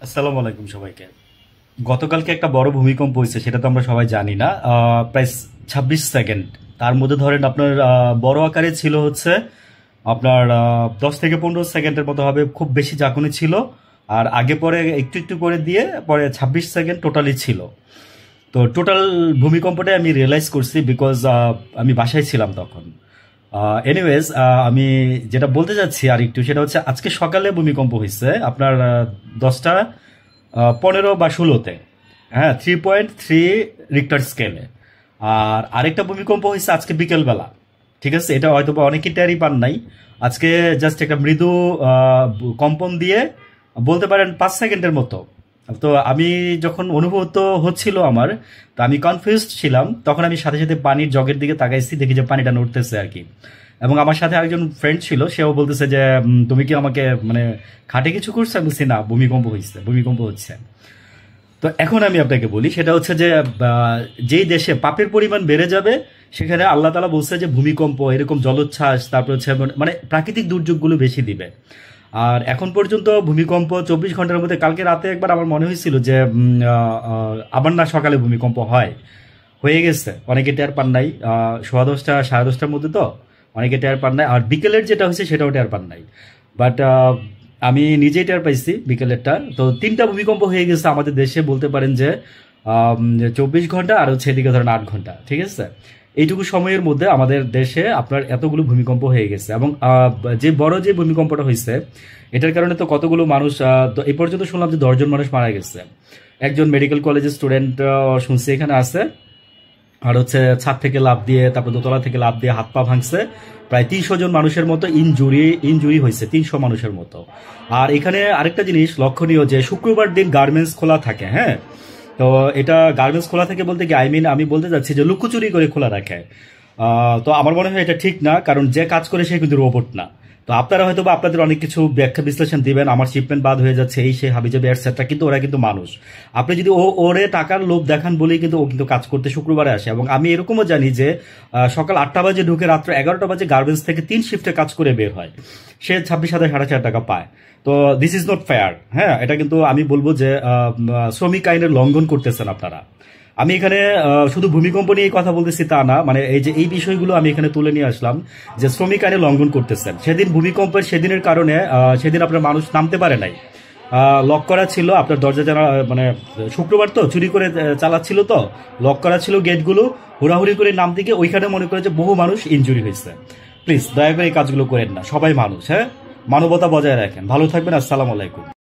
আসসালামু আলাইকুম সবাইকে। গতকালকে একটা বড় ভূমিকম্প হয়েছে, সেটা তো আমরা সবাই জানি না। প্রায় 26 সেকেন্ড। তার মধ্যে ধরেন আপনার বড় আকারে ছিল হচ্ছে আপনার 10 থেকে 15 সেকেন্ডের মতো হবে, খুব বেশি ঝাঁকুনি ছিল। আর আগে পরে একটু একটু করে দিয়ে পরে 26 সেকেন্ড টোটালি ছিল। তো টোটাল ভূমিকম্পটাই আমি রিয়েলাইজ করছি, বিকজ আমি বাসায় ছিলাম তখন। এনিওয়েজ, আমি যেটা বলতে চাচ্ছি আর একটু, সেটা হচ্ছে আজকে সকালে ভূমিকম্প হয়েছে আপনার 10টা 15 বা 16-তে। হ্যাঁ, 3.3 রিক্টার স্কেলে। আর আরেকটা ভূমিকম্প হয়েছে আজকে বিকেলবেলা। ঠিক আছে, এটা হয়তো বা অনেকেই টেরই পান নাই। আজকে জাস্ট একটা মৃদু কম্পন দিয়ে বলতে পারেন 5 সেকেন্ডের মতো। তো আমি যখন অনুভূত হচ্ছিল আমার, তো আমি কনফিউজড ছিলাম। তখন আমি সাথে সাথে পানির জগের দিকে তাকাইছি, দেখি যে পানিটা নড়তেছে আর কি। এবং আমার সাথে আরেকজন ফ্রেন্ড ছিল, সেও বলতেছে যে তুমি কি আমাকে মানে খাটে কিছু করছো? আমি বলছি না, ভূমিকম্প হয়েছে, ভূমিকম্প হচ্ছে। তো এখন আমি আপনাকে বলি, সেটা হচ্ছে যে যেই দেশে পাপের পরিমাণ বেড়ে যাবে, সেখানে আল্লাহ তাআলা বলছে যে ভূমিকম্প, এরকম জলোচ্ছ্বাস, তারপর হচ্ছে মানে প্রাকৃতিক দুর্যোগগুলো বেশি দিবে। আর এখন পর্যন্ত ভূমিকম্প 24 ঘন্টার মধ্যে, কালকে রাতে একবার আমার মনে হয়েছিল যে আবার না সকালে ভূমিকম্প হয়ে গেছে, অনেকে টের পান নাই। 10:15 10:30টার মধ্যে তো অনেকে টের পান নাই। আর বিকেলের যেটা হয়েছে সেটাও টের পান নাই। বাট আমি নিজেই টের পাইছি বিকেলেরটা। তো 3টা ভূমিকম্প হয়ে গেছে আমাদের দেশে, বলতে পারেন যে 24 ঘন্টা আর হচ্ছে এদিকে ধরেন 8 ঘন্টা। ঠিক আছে, এইটুকু সময়ের মধ্যে আমাদের দেশে আপনার এতগুলো ভূমিকম্প হয়ে গেছে। এবং যে বড় যে ভূমিকম্পটা হয়েছে, এটার কারণে তো কতগুলো মানুষ, এই পর্যন্ত শুনলাম যে 10 জন মানুষ মারা গেছে। একজন মেডিকেল কলেজের স্টুডেন্ট শুনছি এখানে আছে। আর হচ্ছে ছাদ থেকে লাফ দিয়ে, তারপর দোতলা থেকে লাফ দিয়ে হাত পা ভাঙছে। প্রায় 300 জন মানুষের মতো ইনজুরি হয়েছে, 300 মানুষের মতো। আর এখানে আরেকটা জিনিস লক্ষণীয়, যে শুক্রবার দিন গার্মেন্টস খোলা থাকে। হ্যাঁ, তো এটা গার্মেন্টস খোলা থাকে বলতে কি, আমি বলতে চাচ্ছি যে লুকোচুরি করে খোলা রাখে। তো আমার মনে হয় এটা ঠিক না, কারণ যে কাজ করে সে কিন্তু রোবট না। তো আপনারা হয়তো বা আপনাদের অনেক কিছু ব্যাখ্যা বিশ্লেষণ দিবেন, আমার শিপমেন্ট বাদ হয়ে যাচ্ছে, এই সেই হাবিজাবি এটসেট্রা, কিন্তু ওরা কিন্তু মানুষ। আপনি যদি ওরে টাকার লোভ দেখান বলেই কিন্তু ও কিন্তু কাজ করতে শুক্রবারে আসে। এবং আমি এরকমও জানি যে সকাল 8টা বাজে ঢুকে রাত্র 11টা বাজে গার্মেন্টস থেকে 3 শিফটে কাজ করে বের হয়, সে 26,000 সাড়ে 4 টাকা পায়। তো দিস ইজ নট ফেয়ার। হ্যাঁ, এটা কিন্তু আমি বলবো যে শ্রমিক আইনের লঙ্ঘন করতেছেন আপনারা। আমি এখানে শুধু ভূমিকম্প নিয়ে কথা বলতেছি তা না, মানে এই বিষয়গুলো আমি এখানে তুলে নিয়ে আসলাম, যে শ্রমিক আইনে লঙ্ঘন করতেছেন। সেদিন ভূমিকম্পের সেদিনের কারণে সেদিন আপনার মানুষ নামতে পারে নাই। লক করা ছিল আপনার দরজা জানা, মানে শুক্রবার তো চুরি করে চালাচ্ছিল, তো লক করা ছিল গেটগুলো। হুড়াহুড়ি করে নামতে গিয়ে ওইখানে মনে করে যে বহু মানুষ ইনজুরি হয়েছে। প্লিজ দয়া করে এই কাজগুলো করেন না, সবাই মানুষ। হ্যাঁ, মানবতা বজায় রাখেন। ভালো থাকবেন। আসসালামু আলাইকুম।